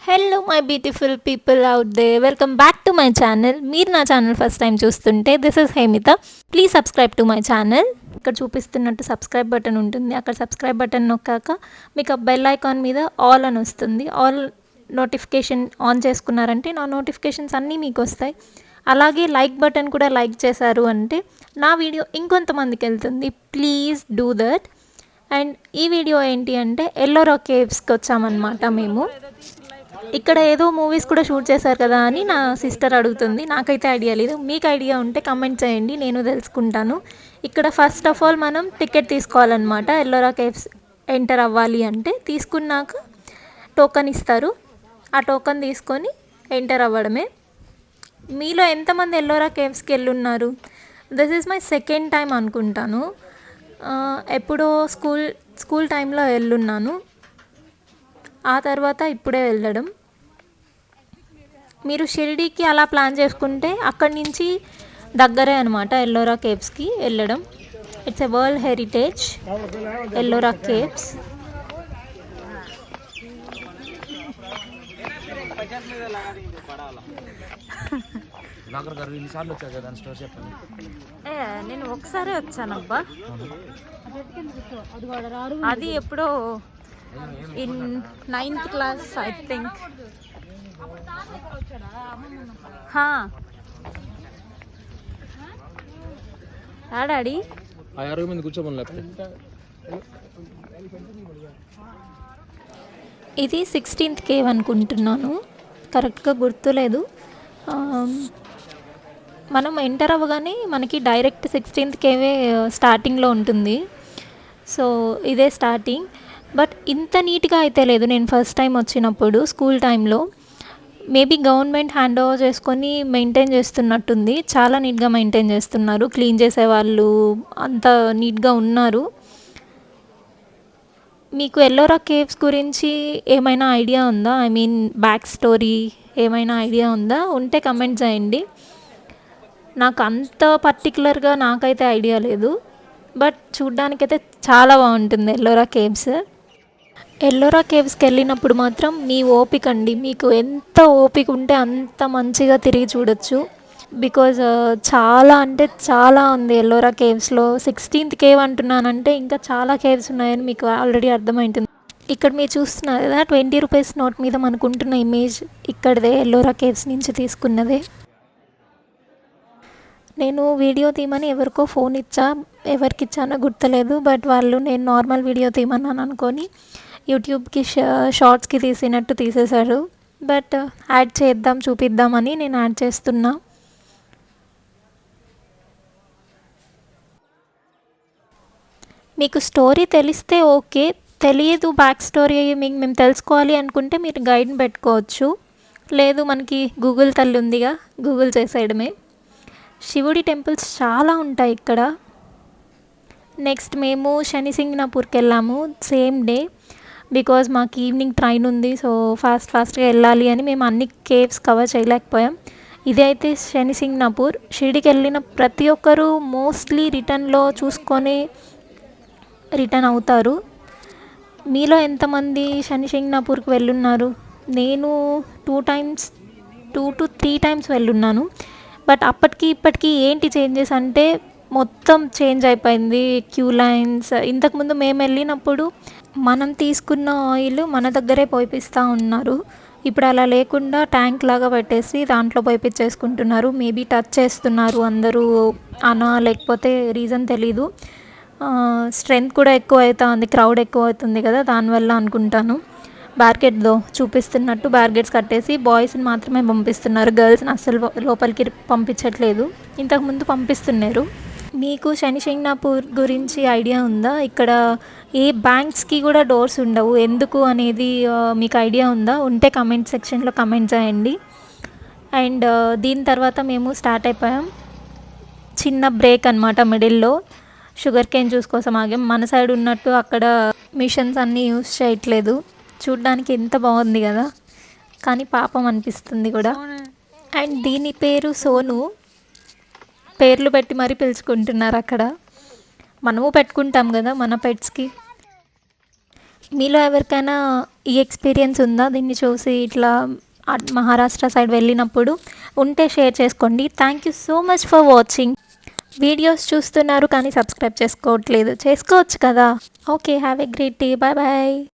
Hello my beautiful people out there welcome back to my channel. మీరు నా channel first time చూస్తుంటే this is Hemitha. Please subscribe to my channel. ఇక్కడ చూపిస్తున్నట్టు subscribe button ఉంటుంది. అక్కడ subscribe button నొక్కాక మీకు ఆ బెల్ ఐకాన్ మీద ఆల్ అని వస్తుంది. ఆల్ నోటిఫికేషన్ ఆన్ చేసుకున్నారంటే నా నోటిఫికేషన్స్ అన్నీ మీకు వస్తాయి. అలాగే లైక్ బటన్ కూడా లైక్ చేశారు అంటే నా వీడియో ఇంకొంతమందికి వెళ్తుంది. Please do that. అండ్ ఈ వీడియో ఏంటి అంటే ఎల్లోరా కేవ్స్కి వచ్చామన్నమాట. మేము ఇక్కడ ఏదో మూవీస్ కూడా షూట్ చేశారు కదా అని నా సిస్టర్ అడుగుతుంది. నాకైతే ఐడియా లేదు. మీకు ఐడియా ఉంటే కమెంట్ చేయండి, నేను తెలుసుకుంటాను. ఇక్కడ ఫస్ట్ ఆఫ్ ఆల్ మనం టికెట్ తీసుకోవాలన్నమాట. ఎల్లోరా కేవ్స్ ఎంటర్ అవ్వాలి అంటే తీసుకున్నాక టోకన్ ఇస్తారు. ఆ టోకన్ తీసుకొని ఎంటర్ అవ్వడమే. మీలో ఎంతమంది ఎల్లోరా కేవ్స్కి వెళ్ళున్నారు? This is my second time అనుకుంటాను. ఎప్పుడో స్కూల్ టైంలో వెళ్ళున్నాను. ఆ తర్వాత ఇప్పుడే వెళ్ళడం. మీరు షిరిడీకి అలా ప్లాన్ చేసుకుంటే అక్కడి నుంచి దగ్గరే అనమాట ఎల్లోరా కేవ్స్కి వెళ్ళడం. It's a world heritage Ellora caves. నేను ఒకసారి వచ్చానబ్బా, అది ఎప్పుడో in 9th class I think. Daddy ఇది 16th కేవ్ అనుకుంటున్నాను, కరెక్ట్గా గుర్తులేదు. మనం ఎంటర్ అవ్వగానే మనకి డైరెక్ట్ 16th కేవే స్టార్టింగ్లో ఉంటుంది. సో ఇదే స్టార్టింగ్. బట్ ఇంత నీట్గా అయితే లేదు. నేను ఫస్ట్ టైం వచ్చినప్పుడు స్కూల్ టైంలో మేబీ గవర్నమెంట్ హ్యాండ్ ఓవర్ చేసుకొని మెయింటైన్ చేస్తున్నట్టుంది. చాలా నీట్గా మెయింటైన్ చేస్తున్నారు. క్లీన్ చేసేవాళ్ళు అంత నీట్గా ఉన్నారు. మీకు ఎల్లోరా కేవ్స్ గురించి ఏమైనా ఐడియా ఉందా? ఐ మీన్ బ్యాక్ స్టోరీ ఏమైనా ఐడియా ఉందా? ఉంటే కమెంట్ చేయండి. నాకు అంత పర్టికులర్గా నాకైతే ఐడియా లేదు. బట్ చూడ్డానికైతే చాలా బాగుంటుంది ఎల్లోరా కేవ్స్. ఎల్లోరా కేవ్స్కి వెళ్ళినప్పుడు మాత్రం మీ ఓపిక అండి, మీకు ఎంత ఓపిక ఉంటే అంత మంచిగా తిరిగి చూడొచ్చు. బికాజ్ చాలా అంటే చాలా ఉంది ఎల్లోరా కేవ్స్లో. 16th కేవ్ అంటున్నానంటే ఇంకా చాలా కేవ్స్ ఉన్నాయని మీకు ఆల్రెడీ అర్థమైంటుంది. ఇక్కడ మీరు చూస్తున్నారు కదా 20 రూపీస్ నోట్ మీద మనకుంటున్న ఇమేజ్ ఇక్కడదే, ఎల్లోరా కేవ్స్ నుంచి తీసుకున్నదే. నేను వీడియో తీయమని ఎవరికో ఫోన్ ఎవరికి ఇచ్చానో గుర్తులేదు. బట్ వాళ్ళు నేను నార్మల్ వీడియో తీయమన్నాను అనుకొని యూట్యూబ్కి షార్ట్స్కి తీసినట్టు తీసేశారు. బట్ యాడ్ చేద్దాం చూపిద్దామని నేను యాడ్ చేస్తున్నా. మీకు స్టోరీ తెలిస్తే ఓకే, తెలియదు బ్యాక్ స్టోరీ మీకు మేము తెలుసుకోవాలి అనుకుంటే మీరు గైడ్ని పెట్టుకోవచ్చు. లేదు మనకి గూగుల్ తల్లి ఉందిగా, గూగుల్ చేసేయడమే. శివుడి టెంపుల్స్ చాలా ఉంటాయి ఇక్కడ. నెక్స్ట్ మేము శనిసింగనాపూర్కి వెళ్ళాము సేమ్ డే. బికాజ్ మాకు ఈవినింగ్ ట్రైన్ ఉంది. సో ఫాస్ట్గా వెళ్ళాలి అని మేము అన్ని కేవ్స్ కవర్ చేయలేకపోయాం. ఇది అయితే శనిసింగనాపూర్. షిరిడికి వెళ్ళిన ప్రతి ఒక్కరూ మోస్ట్లీ రిటర్న్లో చూసుకొని రిటర్న్ అవుతారు. మీలో ఎంతమంది శనిసింగనాపూర్కి వెళ్ళున్నారు? నేను 2 to 3 టైమ్స్ వెళ్ళున్నాను. బట్ అప్పటికి ఇప్పటికీ ఏంటి చేంజెస్ అంటే మొత్తం చేంజ్ అయిపోయింది. Queue lines. ఇంతకుముందు మేము వెళ్ళినప్పుడు మనం తీసుకున్న ఆయిల్ మన దగ్గరే పోయిపిస్తూ ఉన్నారు. ఇప్పుడు అలా లేకుండా ట్యాంక్ లాగా పెట్టేసి దాంట్లో పోయిపించేసుకుంటున్నారు. మేబీ టచ్ చేస్తున్నారు అందరూ అనా లేకపోతే రీజన్ తెలీదు. స్ట్రెంత్ కూడా ఎక్కువ అవుతుంది, క్రౌడ్ ఎక్కువ అవుతుంది కదా, దానివల్ల అనుకుంటాను. బ్యారికేడ్లో చూపిస్తున్నట్టు బ్యారికేడ్స్ కట్టేసి బాయ్స్ని మాత్రమే పంపిస్తున్నారు. గర్ల్స్ని అస్సలు లోపలికి పంపించట్లేదు. ఇంతకుముందు పంపిస్తున్నారు. మీకు శనిసింగనాపూర్ గురించి ఐడియా ఉందా? ఇక్కడ ఏ బ్యాంక్స్కి కూడా డోర్స్ ఉండవు. ఎందుకు అనేది మీకు ఐడియా ఉందా? ఉంటే కమెంట్ సెక్షన్లో కమెంట్ చేయండి. అండ్ దీని తర్వాత మేము స్టార్ట్ అయిపోయాం. చిన్న బ్రేక్ అనమాట మిడిల్లో. షుగర్ కేన్ జ్యూస్ కోసం ఆగాం. మన సైడ్ ఉన్నట్టు అక్కడ మిషన్స్ అన్నీ యూస్ చేయట్లేదు. చూడ్డానికి ఎంత బాగుంది కదా, కానీ పాపం అనిపిస్తుంది కూడా. అండ్ దీని పేరు సోను. పేర్లు పెట్టి మరీ పిలుచుకుంటున్నారు అక్కడ. మనము పెట్టుకుంటాం కదా మన పెట్స్కి. మీలో ఎవరికైనా ఈ ఎక్స్పీరియన్స్ ఉందా దీన్ని చూసి ఇట్లా మహారాష్ట్ర సైడ్ వెళ్ళినప్పుడు? ఉంటే షేర్ చేసుకోండి. Thank you so much for watching. Videos చూస్తున్నారు కానీ సబ్స్క్రైబ్ చేసుకోవట్లేదు, చేసుకోవచ్చు కదా. Okay, have a great day. Bye bye.